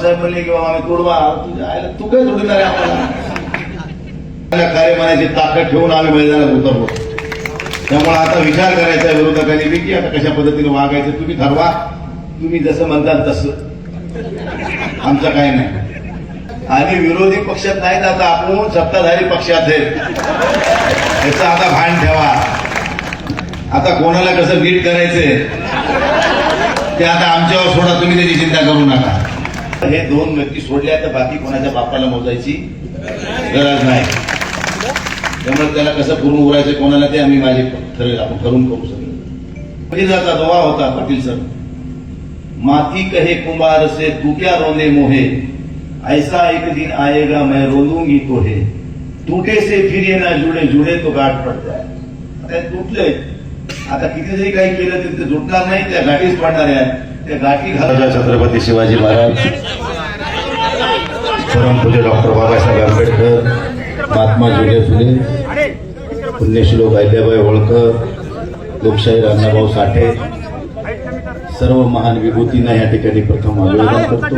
भाऊसाहेब म्हणले की बाबा आम्ही तोडवा, तुझ्या आईला तू काय तोडणार आहे आम्हाला? खरे म्हणायची ताकद ठेवून आम्ही मैदानात उतरलो. त्यामुळे आता विचार करायचा विरोधकांनी की आता कशा पद्धतीने वागायचं तुम्ही ठरवा. तुम्ही जसं म्हणताल तसं, आमचं काय नाही. आणि विरोधी पक्षात नाहीत, आता आपण सत्ताधारी पक्षात आहे, याचं आता भान ठेवा. आता कोणाला कसं नीट करायचंय ते आता आमच्यावर सोडा, तुम्ही त्याची चिंता करू नका. हे दोन व्यक्ती सोडल्या तर बाकी कोणाच्या बापाला मोजायची गरज नाही. त्यामुळे त्याला कसं करून उरायचं कोणाला ते आम्ही माझे ठरेल, आपण करून करू सगळं. पहिल्याचा दोहा होता पाटील सर, माती कहे कुंभार से तू क्या रोने मोहे, ऐसा एक दिन आएगा मैं रोलूंगी तोहे, टूटे से फिर ये ना जुड़े जुड़े तो गाठ पड़ जाए. आता तुटले, आता किती जरी काही केलं तरी ते जुटणार नाही, त्या गाठीच पडणार आहे. त्या गाठी घालून छत्रपती शिवाजी महाराज, परमपूज्य डॉक्टर बाबासाहेब आंबेडकर, महात्मा ज्योतिबा फुले, पुण्यश्लोक अहिल्याबाई होळकर, लोकशाहीर अण्णाभाऊ साठे, सर्व महान विभूतींना या ठिकाणी प्रथम अभिवादन करतो.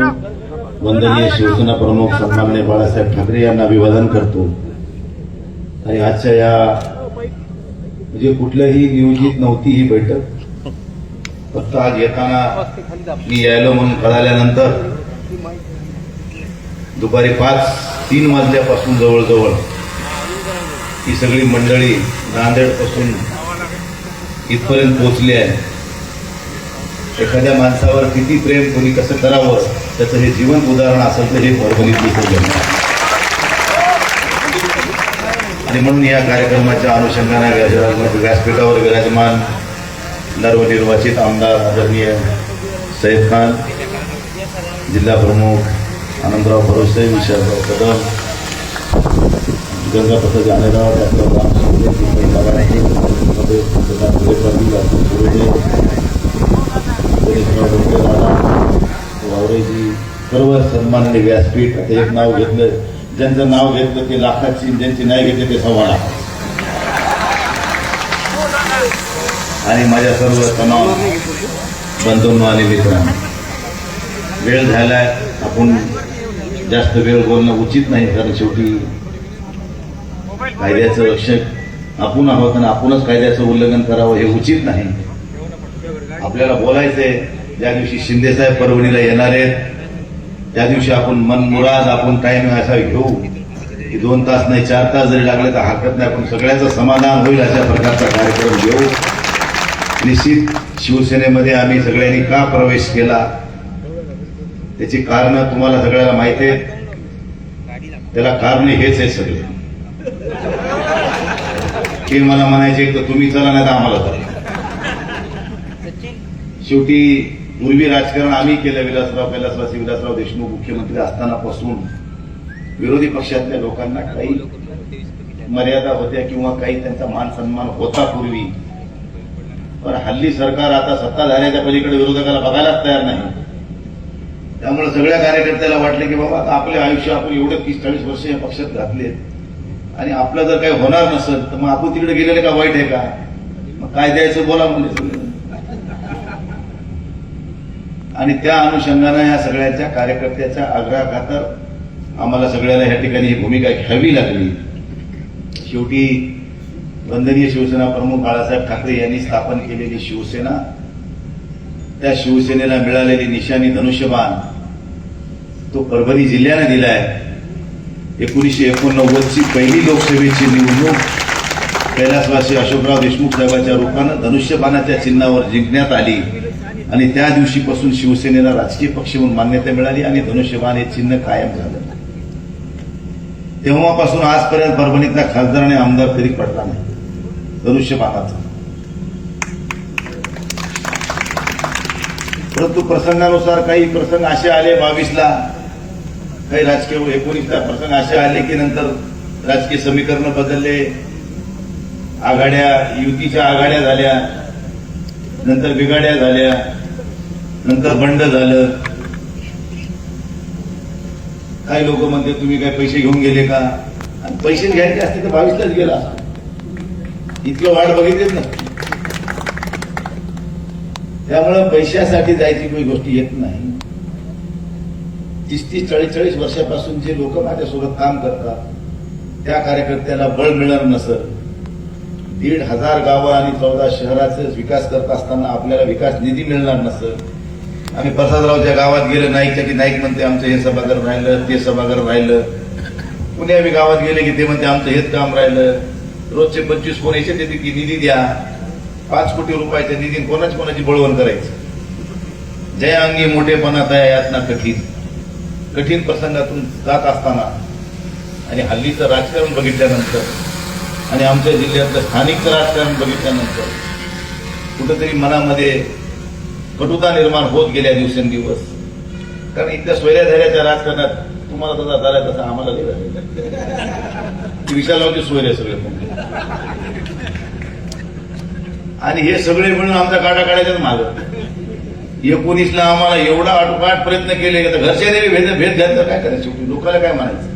वंदनीय शिवसेना प्रमुख सन्माननीय बाळासाहेब ठाकरे यांना अभिवादन करतो. आणि आजच्या या म्हणजे कुठल्याही नियोजित नव्हती ही बैठक, फक्त आज येताना मी यायलो म्हणून कळाल्यानंतर दुपारी 5-3 वाजल्यापासून जवळजवळ ही सगळी मंडळी नांदेड पासून इथपर्यंत पोहोचली आहे. एखाद्या माणसावर किती प्रेम कोणी कसं करावं त्याचं हे जीवन उदाहरण असेल तर हे परभणीतली सगळं. आणि म्हणून या कार्यक्रमाच्या अनुषंगाने व्यासपीठावर विराजमान नवनिर्वाचित आमदार आदरणीय सैयद खान, जिल्हा प्रमुख आनंदराव भरोसे, विशालराव कदम, गंगाप्रसाद जानेराव, डॉक्टर वावरेजी, सर्व सन्माननीय व्यासपीठ. आता एक नाव घेतलं, ज्यांचं नाव घेतलं ते लाखाची, ज्यांची नाही घेतले ते 1.25 लाख. आणि माझ्या सर्व तमाम बंधूंनो आणि मित्रांनो, वेळ झालाय, आपण जास्त वेळ बोलणं उचित नाही, कारण शेवटी कायद्याचं रक्षक आपण आहोत आणि आपणच कायद्याचं उल्लंघन करावं हे उचित नाही. आपल्याला बोलायचंय, ज्या दिवशी शिंदेसाहेब परभणीला येणार आहेत त्या दिवशी आपण मनमुराद आपण टाइम असा घेऊ की 2 तास नाही 4 तास जरी लागले तर हरकत नाही, आपण सगळ्याचं समाधान होईल अशा प्रकारचा कार्यक्रम घेऊ. निश्चित शिवसेनेमध्ये आम्ही सगळ्यांनी का प्रवेश केला त्याची कारण तुम्हाला सगळ्याला माहिती आहेत. त्याला कारण हेच आहे सगळे की मला म्हणायचे तर तुम्ही चला नाही तर आम्हाला चला. शेवटी पूर्वी राजकारण आम्ही केलं, विलासराव देशमुख मुख्यमंत्री असतानापासून विरोधी पक्षातल्या लोकांना काही मर्यादा होत्या किंवा काही त्यांचा मान सन्मान होता पूर्वी. पण हल्ली सरकार आता सत्ताधाऱ्याच्या पलीकडे विरोधकाला बघायलाच तयार नाही. त्यामुळे सगळ्या कार्यकर्त्याला वाटलं की बाबा आता आपले आयुष्य आपण एवढे 30-40 वर्ष या पक्षात घातले आणि आपलं जर काही होणार नसेल तर मग आपण तिकडे गेलेले का वाईट आहे का, मग काय द्यायचं बोला म्हणजे. आणि त्या अनुषंगाने या सगळ्यांच्या कार्यकर्त्याच्या आग्रहाखातर आम्हाला सगळ्यांना या ठिकाणी ही भूमिका घ्यावी लागली. शेवटी वंदनीय शिवसेना प्रमुख बाळासाहेब ठाकरे यांनी स्थापन केलेली शिवसेना, त्या शिवसेनेला मिळालेली निशाणी धनुष्यबाण तो परभणी जिल्ह्याने दिलाय. 1989ची पहिली लोकसभेची निवडणूक कैलासवासी अशोकराव देशमुख साहेबांच्या रूपानं धनुष्यबाणाच्या चिन्हावर जिंकण्यात आली आणि त्या दिवशीपासून शिवसेनेला राजकीय पक्ष म्हणून मान्यता मिळाली आणि धनुष्यबाण हे चिन्ह कायम झालं. तेव्हापासून आजपर्यंत परभणीतला खासदार आणि आमदार कधी पडला नाही धनुष्यबाणाचा. परंतु प्रसंगानुसार काही प्रसंग असे आले 22ला, काही राजकीय 19ला प्रसंग असे आले की नंतर राजकीय समीकरण बदलले, आघाड्या युतीच्या आघाड्या झाल्या, नंतर बिघाड्या झाल्या, नंतर बंड झालं. काही लोक म्हणते तुम्ही काय पैसे घेऊन गेले का, आणि पैसे घ्यायचे असते तर 22लाच गेला, इतकं वाट बघितलीच ना. त्यामुळे पैशासाठी जायची काही गोष्टी येत नाही. 30-30, 40-40 वर्षापासून जे लोक माझ्यासोबत काम करतात त्या कार्यकर्त्याला बळ मिळणार नसत, 1,500 गावं आणि 14 शहराचा विकास करत असताना आपल्याला विकास निधी मिळणार नसत, आम्ही प्रसादरावच्या गावात गेलं नाईकच्या की नाईक म्हणते आमचं हे सभागृह राहिलं, ते सभागृह राहिलं, पुण्या गावात गेले की ते म्हणते आमचं हेच काम राहिलं, रोजचे 25 फोन यायचे ते की निधी द्या, 5 कोटी रुपयाच्या निधी कोणाची बळवण करायचं. जया अंगी मोठेपणात आहे यातना कठीण प्रसंगातून जात असताना आणि हल्लीचं राजकारण बघितल्यानंतर आणि आमच्या जिल्ह्यातलं स्थानिकचं राजकारण बघितल्यानंतर कुठंतरी मनामध्ये कटुता निर्माण होत गेल्या दिवसेंदिवस. कारण इथल्या सोयऱ्या राजकारणात तुम्हाला तसा झाला तसा आम्हाला विशालरावची सोयरे सगळे आणि हे सगळे मिळून आमचा काटा काढायचाच मागं. 19ला आम्हाला एवढा आटोकाट प्रयत्न केले की घरच्याने भेद घ्यायचं काय करायचं, शेवटी लोकांना काय म्हणायचं.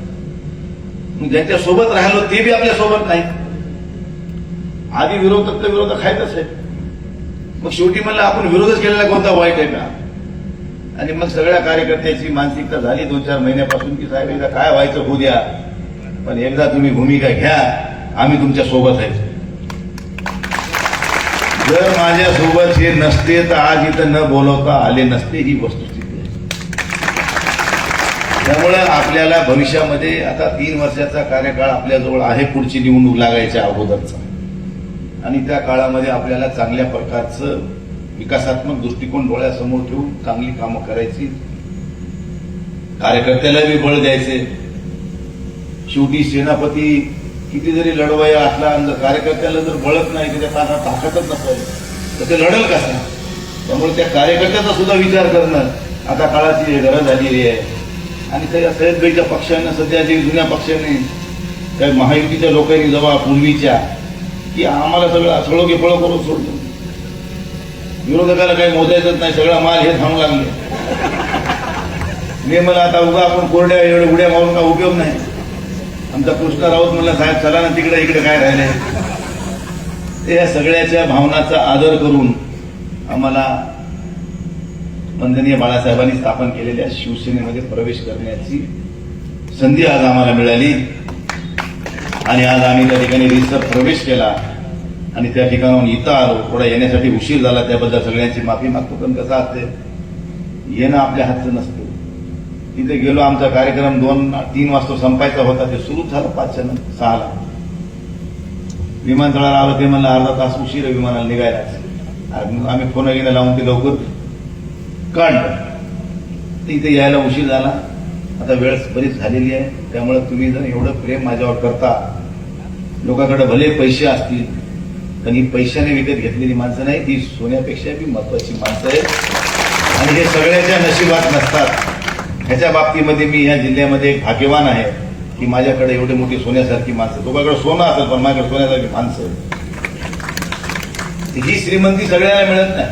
मग ज्यांच्या सोबत राहिलो ते बी आपल्या सोबत नाही. आधी विरोधक तर विरोधक खायचंच आहे. मग शेवटी म्हणलं आपण विरोधच केलेला कोणता वाईट आहे का. आणि मग सगळ्या कार्यकर्त्याची मानसिकता झाली 2-4 महिन्यापासून की साहेब एकदा काय व्हायचं होऊ द्या, पण एकदा तुम्ही भूमिका घ्या, आम्ही तुमच्या सोबत आहे. जर माझ्यासोबत हे नसते तर आज इथं न बोलवता आले नसते, ही वस्तुस्थिती आहे. त्यामुळे आपल्याला भविष्यामध्ये आता 3 वर्षाचा कार्यकाळ आपल्याजवळ आहे, पुढची निवडणूक लागायच्या अगोदरचा, आणि त्या काळामध्ये आपल्याला चांगल्या प्रकारचं विकासात्मक दृष्टिकोन डोळ्यासमोर ठेवून चांगली कामं करायची, कार्यकर्त्याला बी बळ द्यायचे. शेवटी सेनापती किती जरी लढवाया असला आणि कार्यकर्त्याला जर बळत नाही की त्या ताकदच नसेल तर ते लढल कसा. त्यामुळे त्या कार्यकर्त्याचा सुद्धा विचार करणं आता काळाची गरज झालेली आहे. आणि त्या सय्यदभाईच्या पक्षानं सध्या जे जुन्या पक्षाने त्या महायुतीच्या लोकांनी जेव्हा पूर्वीच्या की आम्हाला सगळं फळं करून सोडलं, विरोधकाला काही मोजायचंच नाही, सगळा माल हे थांबू लागले. मी मला आता उगा आपण कोरड्या एवढ्या उड्या मारून का उपयोग नाही. आमचा कृष्णा राऊत म्हणला साहेब चला ना तिकडे, इकडे काय राहिले. ते या सगळ्याच्या भावनाचा आदर करून आम्हाला वंदनीय बाळासाहेबांनी स्थापन केलेल्या शिवसेनेमध्ये प्रवेश करण्याची संधी आज आम्हाला मिळाली. आणि आज आम्ही त्या ठिकाणी रीतसर प्रवेश केला आणि त्या ठिकाणाहून इथं आलो. थोडा येण्यासाठी उशीर झाला, त्याबद्दल सगळ्यांची माफी मागतो. पण कसं असते, येणं आपल्या हातचं नसतं. तिथे गेलो, आमचा कार्यक्रम 2-3 वाजता संपायचा होता, ते सुरूच झालं 5-6ला. विमानतळाला आलं, ते म्हणलं अर्धा तास उशीर आहे विमानाला निघायला. आम्ही फोन वगैरे लावून ते लवकर काढलं. इथे यायला उशीर झाला. आता वेळ बरीच झालेली आहे. त्यामुळे तुम्ही जर एवढं प्रेम माझ्यावर करता, लोकांकडे भले पैसे असतील पण ही पैशाने विकत घेतलेली माणसं नाही, ती सोन्यापेक्षा बी महत्वाची माणसं आहेत आणि हे सगळ्याच्या नशिबात नसतात. ह्याच्या बाबतीमध्ये मी या जिल्ह्यामध्ये एक भाग्यवान आहे की माझ्याकडे एवढी मोठी सोन्यासारखी माणसं, तुझ्याकडे सोनं असेल पण माझ्याकडे सोन्यासारखी माणसं. ही श्रीमंती सगळ्यांना मिळत नाही.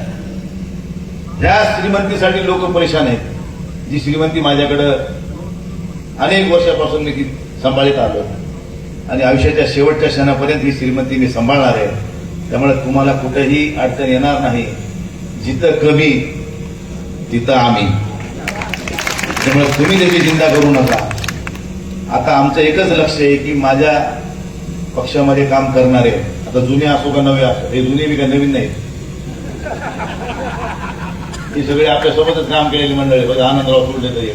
ह्या श्रीमंतीसाठी लोक परेशान आहेत. जी श्रीमंती माझ्याकडं अनेक वर्षापासून मी ती सांभाळत आलो आणि आयुष्याच्या शेवटच्या क्षणापर्यंत ही श्रीमंती मी सांभाळणार आहे. त्यामुळे तुम्हाला कुठेही अडचण येणार नाही. जिथं कमी तिथं आम्ही. त्यामुळे तुम्ही त्याची चिंता करू नका. आता आमचं एकच लक्ष आहे की माझ्या पक्षामध्ये काम करणारे, आता जुने असो का नवे असो, हे जुने बी का नवीन नाहीत, हे सगळे आपल्यासोबतच काम केलेली मंडळी. बघा आनंदराव सोडले तरी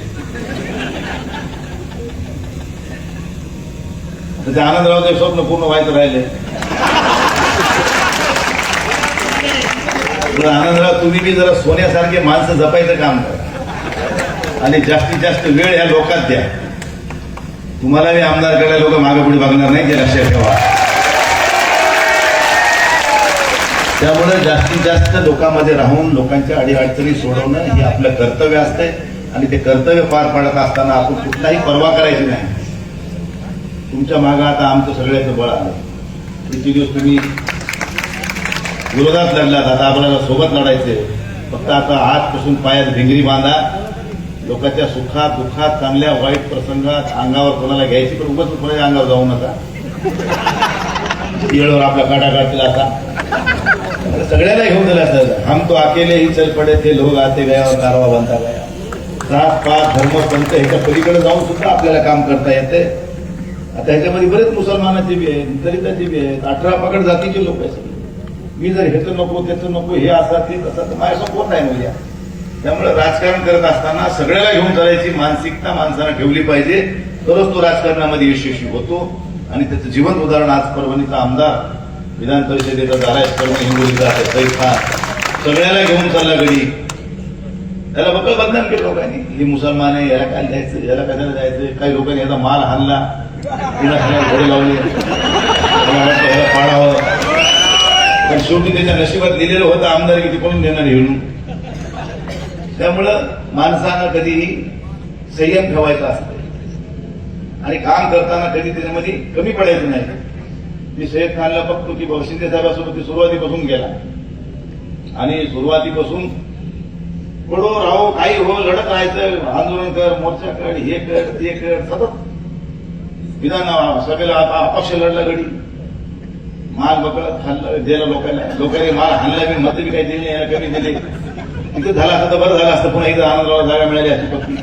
त्या आनंदरावचे स्वप्न पूर्ण व्हायचं राहिले. आनंदराव तुम्ही बी जरा सोन्यासारखे माणसं जपायचं काम करा आणि जास्तीत जास्त वेळ ह्या लोकात द्या. तुम्हाला बी आमदार करायला लोक मागे पुढे बघणार नाही, ते लक्षात ठेवा. त्यामुळे जास्तीत जास्त लोकांमध्ये राहून लोकांच्या अडीअडचणी सोडवणं हे आपलं कर्तव्य असतंय आणि ते कर्तव्य पार पाडत असताना आपण कुठलाही पर्वा करायची नाही. तुमच्या मागे आता आमचं सगळ्याचं बळ आलं. किती दिवस तुम्ही विरोधात लढलात, आता आपल्याला सोबत लढायचे. फक्त आता आजपासून पायात भिंगरी बांधा. लोकांच्या सुखात दुःखात चांगल्या वाईट प्रसंगात अंगावर कोणाला घ्यायची पण उगाच कोणाच्या अंगावर जाऊ नका. येळवर आपला काटा काढतील असा सगळ्याला घेऊन दिला असतं. हम तो अकेले ही चल पडे थे, लोग आते गया और कारवा बनता गया. जात पात धर्म पंथ ह्याच्या पलीकडे जाऊन सुद्धा आपल्याला काम करता येते. आता ह्याच्यामध्ये बरेच मुसलमानाचे बी आहेत, दलिताचे बी आहेत, 18 पगड जातीचे लोक आहेत. मी जर ह्याचं नको त्याचं नको हे असा ते तसा तर माझ्यासमोर कोण नाही म्हणजे. त्यामुळे राजकारण करत असताना सगळ्याला घेऊन चालायची मानसिकता माणसानं ठेवली पाहिजे, तरच तो राजकारणामध्ये यशस्वी होतो. आणि त्याचं जिवंत उदाहरण आज परभणीचा आमदार, विधान परिषदेचा धाराशिव परभणी हिंगोलीचा सैफ खान सगळ्याला घेऊन चालला गडी. त्याला बकल बदनाम केलं लोकांनी, हे मुसलमान आहे, याला काय जायचं, याला कशाला जायचं. काही लोकांनी याचा माल हाणला, घोडे लावले, याला पाडावं. पण शेवटी त्याच्या नशिबात लिहिलेलं होतं आमदार किती कोण देणार येऊन. त्यामुळं माणसानं कधीही संयम ठेवायचा असतो आणि काम करताना कधी त्याच्यामध्ये कमी पडायचं नाही. मी सैयद खानला बघतो की शिंदे साहेबांसोबत ती सुरुवातीपासून गेला आणि सुरुवातीपासून पडो राहो काही हो लढत राहायचं, आंदोलन कर, मोर्चा कर, हे कर ते कर, सतत विधान सभेला अपक्ष लढला गडी. माल बकळत खाल्लं दिलं लोकांनी माल हाणला बी, मत बी काही दिले याला कमी दिले. तिथं झालं असतं तर बरं झालं असतं, पुन्हा इथं आनंदराव जागा मिळाली असती पत्नी.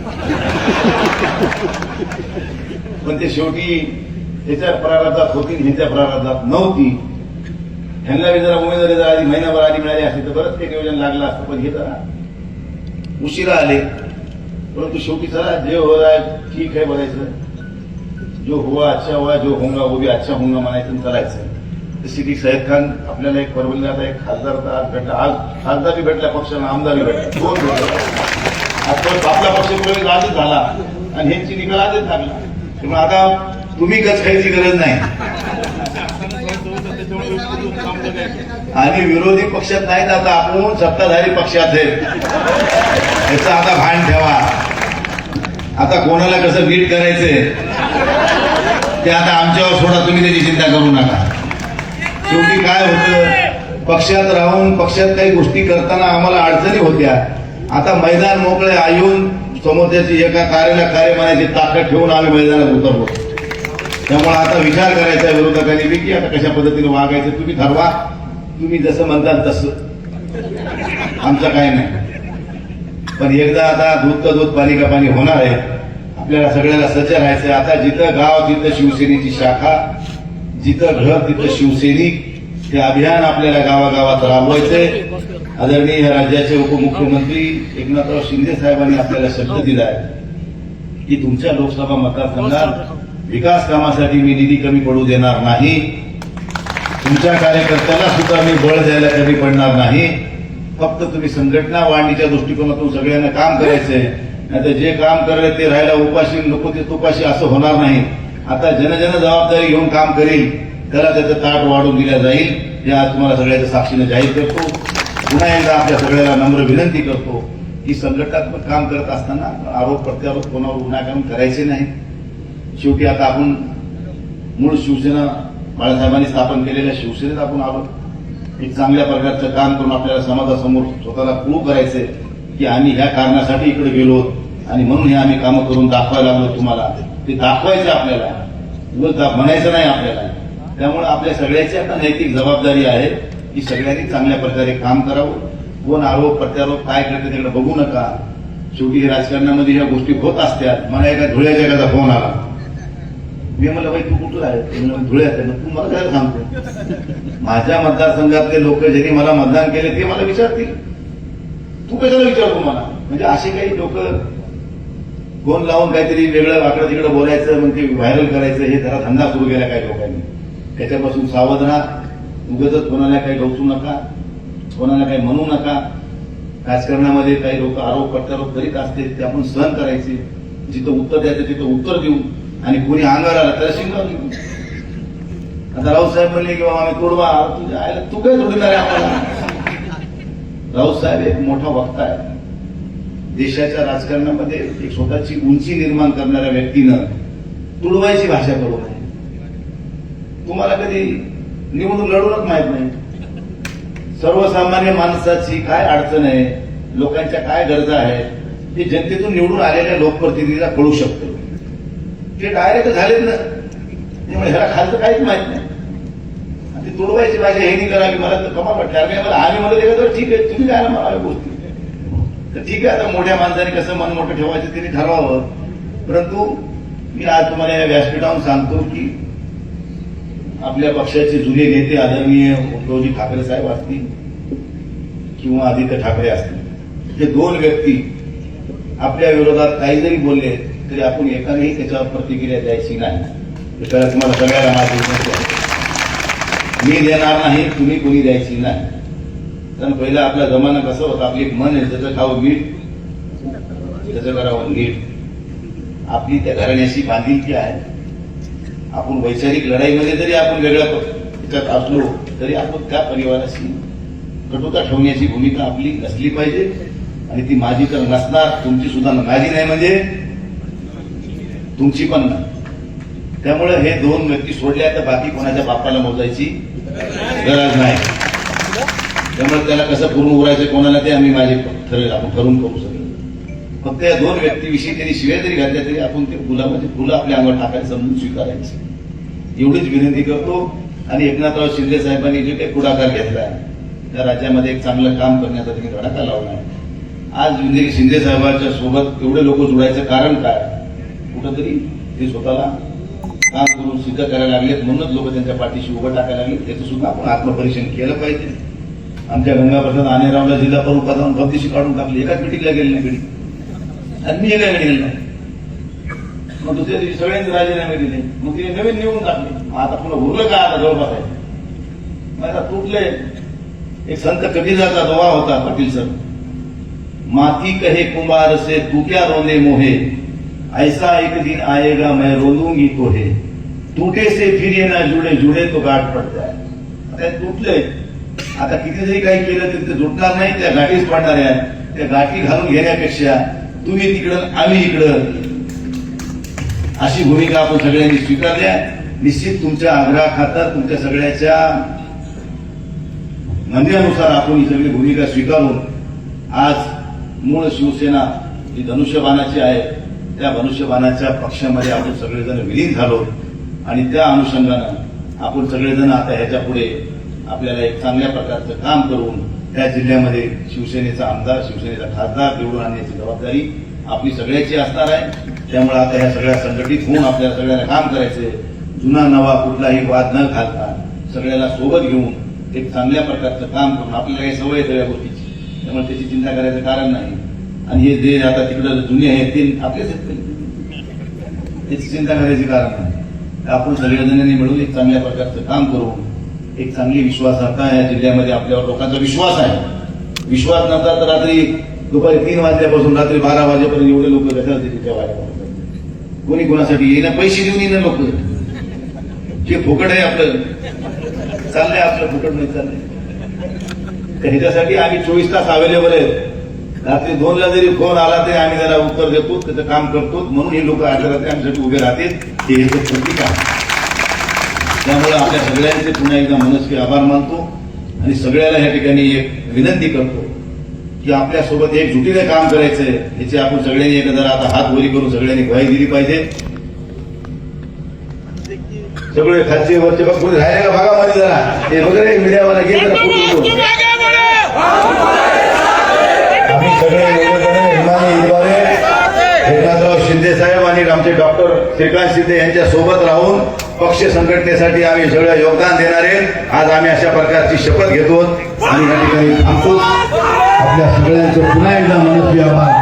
पण ते शेवटी त्याच्या प्राराधात होती, ह्याच्या प्राराधात नव्हती. ह्यांना बी जरा उमेदवारी जरा आधी महिनाभर आधी मिळाली असती तर बरंच ते नियोजन लागलं असतं. पण हे जरा उशिरा आले. परंतु शेवटी चला जे हो रहा है ठीक आहे बोलायचं, जो हुआ अच्छा हुआ, जो होगा वो भी अच्छा होगा म्हणायचं चालायचं. जशी की सैयद खान आपल्याला एक परभणीला आता एक खासदार भेटला, आज खासदार बी भेटला पक्षाला, आमदार बी भेटला, दोन भेटला. आज आपला पक्ष प्रवेश आजच झाला आणि ह्यांची निकाल आजच लागला. त्यामुळे आता तुम्ही गच खायची गरज नाही आणि विरोधी पक्षात नाहीत, आता आपण सत्ताधारी पक्षात आहे. याचं आता भान ठेवा. आता कोणाला कसं नीट करायचंय ते आता आमच्यावर सोडा, तुम्ही त्याची चिंता करू नका. शेवटी काय होतं, पक्षात राहून पक्षात काही गोष्टी करताना आम्हाला अडचणी होत्या. आता मैदान मोकळे येऊन समोरच्याची एका कार्याला कार्य मानायची ताकद ठेवून आम्ही मैदानात उतरलो. त्यामुळे आता विचार करायचा विरोधकांनी बी की आता कशा पद्धतीने वागायचं. तुम्ही ठरवा, तुम्ही जसं म्हणताल तसं, आमचं काय नाही. पण एकदा आता दूध का दूध पाणी का पाणी होणार आहे. आपल्याला सगळ्याला सज्ज राहायचंय. आता जिथं गाव तिथं शिवसेनेची शाखा, जिथं घर तिथं शिवसैनिक, ते अभियान आपल्याला गावागावात राबवायचंय. आदरणीय राज्याचे उपमुख्यमंत्री एकनाथराव शिंदे साहेबांनी आपल्याला शब्द दिलाय की तुमच्या लोकसभा मतदारसंघात विकास कामासाठी मी निधी कमी पडू देणार नाही. तुमच्या कार्यकर्त्याला सुद्धा मी बळ द्यायला कमी पडणार नाही. फक्त तुम्ही संघटना वाढणीच्या दृष्टिकोनातून सगळ्यांना काम करायचंय. नाहीतर जे काम करायला ते राहायला उपाशी नको ते तुपाशी असं होणार नाही. आता जनजन जबाबदारी घेऊन काम करेल त्याला त्याचं ताट वाढून दिल्या जाईल. हे आज तुम्हाला सगळ्याच्या साक्षीने जाहीर करतो. पुन्हा एकदा आपल्या सगळ्याला नम्र विनंती करतो की संघटनात्मक काम करत असताना आरोप प्रत्यारोप कोणावर विनाकारण करायचे नाही. शेवटी आता आपण मूळ शिवसेना बाळासाहेबांनी स्थापन केलेल्या शिवसेनेत आपण आलो. एक चांगल्या प्रकारचं काम करून आपल्याला समाजासमोर स्वतःला प्रूव्ह करायचंय की आम्ही ह्या कारणासाठी इकडे गेलो आणि म्हणून हे आम्ही कामं करून दाखवायला लागलो. तुम्हाला ते दाखवायचं आपल्याला, उगाच म्हणायचं नाही आपल्याला. त्यामुळे आपल्या सगळ्याची आता नैतिक जबाबदारी आहे की सगळ्यांनी चांगल्या प्रकारे काम करावं. कोण आरोप प्रत्यारोप काय करते तिकडे बघू नका. शेवटी राजकारणामध्ये ह्या गोष्टी होत असतात. मला एका धुळ्याच्या एखादा फोन आला, मी म्हणलं बाई तू कुठं आहे, धुळ्यात आहे. तू मला काय सांगतो, माझ्या मतदारसंघातले लोक ज्यांनी मला मतदान केले ते मला विचारतील, तू कशाला विचारतो मला. म्हणजे असे काही लोक फोन लावून काहीतरी वेगळं वाकडं तिकडं बोलायचं, मग ते व्हायरल करायचं, हे जरा धंदा सुरू केला काही लोकांनी. त्याच्यापासून सावध राहा. उगाचच कोणाला काही डोचू नका, कोणाला काही म्हणू नका. राजकारणामध्ये काही लोक आरोप प्रत्यारोप करीत असते ते आपण सहन करायचे. जिथं उत्तर द्यायचं तिथं उत्तर देऊ आणि कोणी अंगावर आला त्याला शिंगावर देऊ. आता राऊत साहेब म्हणले की बाबा आम्ही तोडवा, तुझ्या आयला तू काय तोडणार आहे आम्हाला. राऊत साहेब एक मोठा वक्ता आहे. देशाच्या राजकारणामध्ये एक स्वतःची उंची निर्माण करणाऱ्या व्यक्तीनं तुडवायची भाषा करू नये. तुम्हाला कधी निवडून लढूनच माहित नाही. सर्वसामान्य माणसाची काय अडचण आहे, लोकांच्या काय गरजा आहेत, ते जनतेतून निवडून आलेल्या लोकप्रतिनिधीला कळू शकतं. ते डायरेक्ट झालेत ना, त्यामुळे ह्याला खालचं काहीच माहित नाही. ती तुडवायची भाषा हे नाही करावी. मला तर कमाल वाटते. मला आम्ही म्हणलं तर ठीक आहे, तुम्ही काय मला गोष्टी तर ठीक आहे, आता मोठ्या माणसाने कसं मन मोठं ठेवायचं त्यांनी ठरवावं. परंतु मी आज तुम्हाला या व्यासपीठावरून सांगतो की आपल्या पक्षाचे जुने नेते आदरणीय उद्धवजी ठाकरे साहेब असतील किंवा आदित्य ठाकरे असतील, हे दोन व्यक्ती आपल्या विरोधात काही जरी बोलले तरी आपण एकानेही त्याच्यावर प्रतिक्रिया द्यायची नाही. हे खरं तुम्हाला सगळ्याला माझी विनंती आहे. मी देणार नाही, तुम्ही कोणी द्यायची नाही. कारण पहिला आपला जमाना कसा होता, आपली एक मन आहे, त्याचं खावं मीठ, त्याचं करावं नीट. आपली त्या घराण्याशी बांधिलकी आहे. आपण वैचारिक लढाईमध्ये जरी आपण वेगळ्या त्याच्यात असलो तरी आपण त्या परिवाराशी कटुता ठेवण्याची भूमिका आपली नसली पाहिजे. आणि ती माझी तर नसणार, तुमची सुद्धा माझी नाही म्हणजे तुमची पण नाही. त्यामुळे हे दोन व्यक्ती सोडल्या तर बाकी कोणाच्या बापाला मोजायची गरज नाही. त्यामुळे त्याला कसं पूर्ण उरायचं कोणाला ते आम्ही माझे ठरेल, आपण ठरवून करू शकतो. फक्त या दोन व्यक्तीविषयी त्यांनी शिव्या जरी घातल्या तरी आपण ते फुलं आपल्या अंगावर टाकायला समजून स्वीकारायचं, एवढीच विनंती करतो. आणि एकनाथराव शिंदे साहेबांनी जे काही पुढाकार घेतलाय त्या राज्यामध्ये एक चांगलं काम करण्याचा त्यांनी धडाका लावलाय. आज शिंदे साहेबांच्या सोबत एवढे लोक जुळायचं कारण काय? कुठंतरी ते स्वतःला काम करून सिद्ध करायला लागलेत, म्हणूनच लोक त्यांच्या पाठीशी उभं टाकायला लागले. त्याचं सुद्धा आपण आत्मपरीक्षण केलं पाहिजे. आमच्या गंगाप्रसाद आनेरावला जिल्हा प्रमुख पदावरून भक्तीशी काढून टाकले, एकाच मिटिंगला गेले नाही घडी, आणि मी एका घडी गेला. मग दुसऱ्या दिवशी सगळ्यांनी राजीनामे दिले, मग ते नवीन निवडून टाकले. आता पुन्हा उरलं का? आता जवळपास आहे मग आता तुटले. एक संत कबीराचा दोहा होता, पाटील सर, माती कहे कुंभार से तू क्या रोने मोहे, ऐसा एक दिन आएगा मैं रोलूंगी तोहे, टूटे से फिर ये ना जुड़े जुड़े तो गाठ पड़ जाए. आता तुटले, आता किती जरी काही केलं तरी ते जुटणार नाही, त्या गाठीच पडणार आहे. त्या गाठी घालून घेण्यापेक्षा तुम्ही तिकडं आम्ही इकडं, अशी भूमिका आपण सगळ्यांनी स्वीकारल्या. निश्चित तुमच्या आग्रहाखातर तुमच्या सगळ्याच्या म्हणण्यानुसार आपण ही सगळी भूमिका स्वीकारून आज मूळ शिवसेना जी धनुष्यबाणाची आहे त्या धनुष्यबाणाच्या पक्षामध्ये आपण सगळेजण विलीन झालो. आणि त्या अनुषंगानं आपण सगळेजण आता ह्याच्या पुढे आपल्याला एक चांगल्या प्रकारचं काम करून त्या जिल्ह्यामध्ये शिवसेनेचा आमदार, शिवसेनेचा खासदार निवडून आणण्याची जबाबदारी आपली सगळ्याची असणार आहे. त्यामुळे आता ह्या सगळ्या संघटित होऊन आपल्याला सगळ्यांना काम करायचंय. जुना नवा कुठलाही वाद न घालता सगळ्याला सोबत घेऊन एक चांगल्या प्रकारचं काम करून, आपल्याला काही सवय आहे त्या गोष्टीची, त्यामुळे त्याची चिंता करायचं कारण नाही. आणि हे जे आता तिकडं जुने आहेत ते आपलेच आहेत, त्याची चिंता करायची कारण नाही. आपण सगळ्याजणांनी मिळून एक चांगल्या प्रकारचं काम करून एक चांगली विश्वासार्हता या जिल्ह्यामध्ये आपल्यावर लोकांचा विश्वास आहे. विश्वास नसला तर रात्री दुपारी 3 वाजल्यापासून रात्री 12 वाजेपर्यंत एवढे लोक कशासाठी तिथे कोणी कोणासाठी येणं, पैसे देऊन येणं लोक, जे फुकट आहे आपलं चाललंय, आपलं फुकट नाही चाललंय. तर ह्याच्यासाठी आम्ही 24 तास अवेलेबल आहेत. रात्री 2ला जरी फोन आला तरी आम्ही त्याला उत्तर देतो, त्याचं काम करतो. म्हणून हे लोक आज रात्री आमच्यासाठी उभे राहतील, हे याचं प्रतीक आहे. त्यामुळे आपल्या सगळ्यांचे पुन्हा एकदा मनस्वी आभार मानतो. आणि सगळ्याला या ठिकाणी एक विनंती करतो की आपल्यासोबत एकजुटीने काम करायचंय. याची आपण सगळ्यांनी एकदा आता हात वरी करून सगळ्यांनी ग्वाही दिली पाहिजे. सगळे खालचे वरचे बघ, कोणी राहिले का भागामध्ये जरा हे वगैरे मीडियावाला घे जरा फोटो. आम्ही सगळे एकनाथराव शिंदे साहेब आणि आमचे डॉक्टर श्रीकांत शिंदे यांच्या सोबत राहून पक्ष संघटनेसाठी आम्ही सगळं योगदान देणारे. आज आम्ही अशा प्रकारची शपथ घेतो आणि या ठिकाणी थांबतो. आपल्या सगळ्यांचं पुन्हा एकदा मनस्वी आभार.